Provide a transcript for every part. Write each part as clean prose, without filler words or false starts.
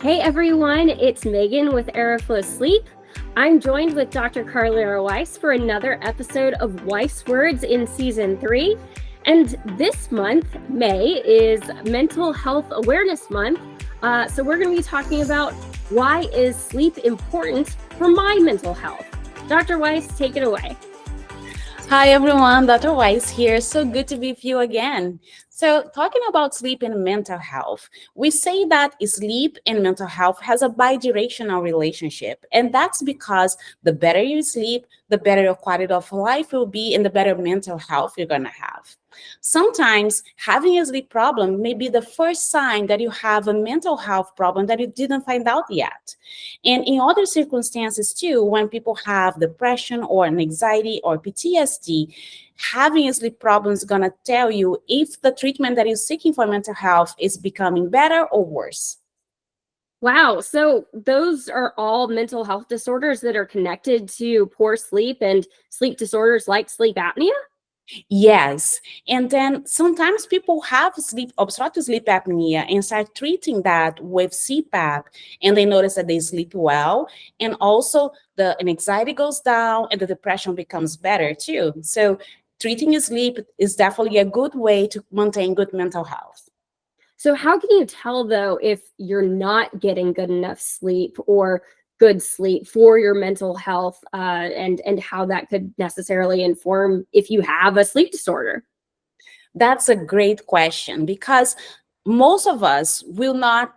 Hey everyone, it's Megan with Aeroflow Sleep. I'm joined with Dr. Carleara Weiss for another episode of Weiss Words in Season 3. And this month, May, is Mental Health Awareness Month. So we're going to be talking about why is sleep important for my mental health. Dr. Weiss, take it away. Hi everyone, Dr. Weiss here. So good to be with you again. So talking about sleep and mental health, we say that sleep and mental health has a bidirectional relationship. And that's because the better you sleep, the better your quality of life will be and the better mental health you're going to have. Sometimes having a sleep problem may be the first sign that you have a mental health problem that you didn't find out yet. And in other circumstances too, when people have depression or anxiety or PTSD, having a sleep problem is going to tell you if the treatment that you're seeking for mental health is becoming better or worse. Wow, so those are all mental health disorders that are connected to poor sleep and sleep disorders like sleep apnea? Yes. And then sometimes people have obstructive sleep apnea and start treating that with CPAP, and they notice that they sleep well. And also the anxiety goes down and the depression becomes better too. So treating sleep is definitely a good way to maintain good mental health. So how can you tell though if you're not getting good enough sleep or good sleep for your mental health, and how that could necessarily inform if you have a sleep disorder? That's a great question because most of us will not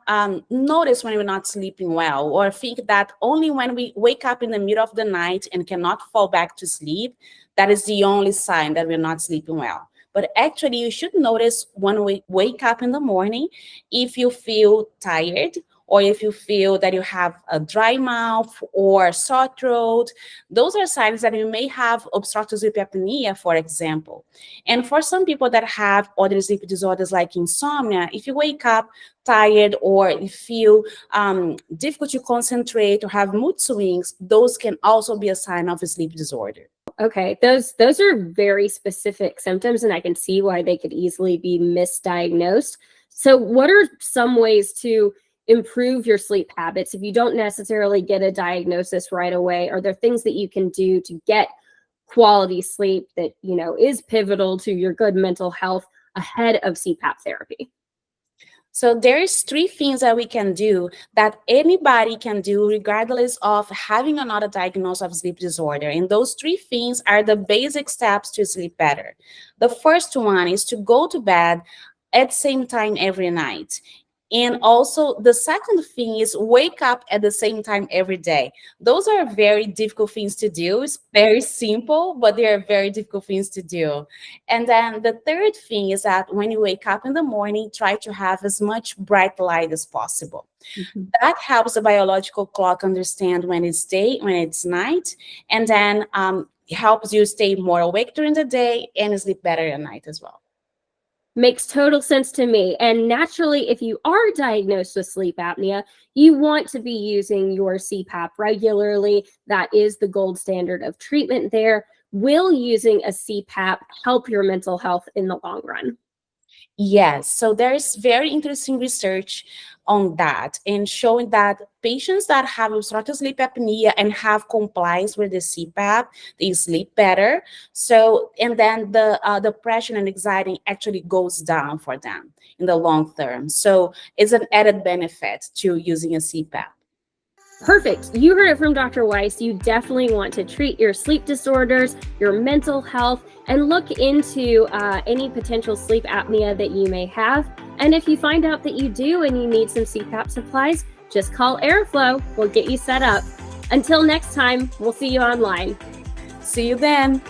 notice when we're not sleeping well or think that only when we wake up in the middle of the night and cannot fall back to sleep, that is the only sign that we're not sleeping well. But actually, you should notice when we wake up in the morning, if you feel tired or if you feel that you have a dry mouth or sore throat. Those are signs that you may have obstructive sleep apnea, for example. And for some people that have other sleep disorders like insomnia, if you wake up tired or you feel difficult to concentrate or have mood swings, those can also be a sign of a sleep disorder. Okay, those are very specific symptoms, and I can see why they could easily be misdiagnosed. So what are some ways to improve your sleep habits if you don't necessarily get a diagnosis right away? Are there things that you can do to get quality sleep that, is pivotal to your good mental health ahead of CPAP therapy? So there's three things that we can do that anybody can do regardless of having another diagnosis of sleep disorder. And those three things are the basic steps to sleep better. The first one is to go to bed at the same time every night. And also the second thing is wake up at the same time every day. Those are very difficult things to do. It's very simple, but they are very difficult things to do. And then the third thing is that when you wake up in the morning, try to have as much bright light as possible. Mm-hmm. That helps the biological clock understand when it's day, when it's night, and then helps you stay more awake during the day and sleep better at night as well. Makes total sense to me. And naturally, if you are diagnosed with sleep apnea, you want to be using your CPAP regularly. That is the gold standard of treatment there. Will using a CPAP help your mental health in the long run? Yes, so there's very interesting research on that and showing that patients that have obstructive sleep apnea and have compliance with the CPAP, they sleep better. So, and then the depression and anxiety actually goes down for them in the long term. So it's an added benefit to using a CPAP. Perfect. You heard it from Dr. Weiss. You definitely want to treat your sleep disorders, your mental health, and look into any potential sleep apnea that you may have. And if you find out that you do and you need some CPAP supplies, just call Aeroflow. We'll get you set up. Until next time, we'll see you online. See you then.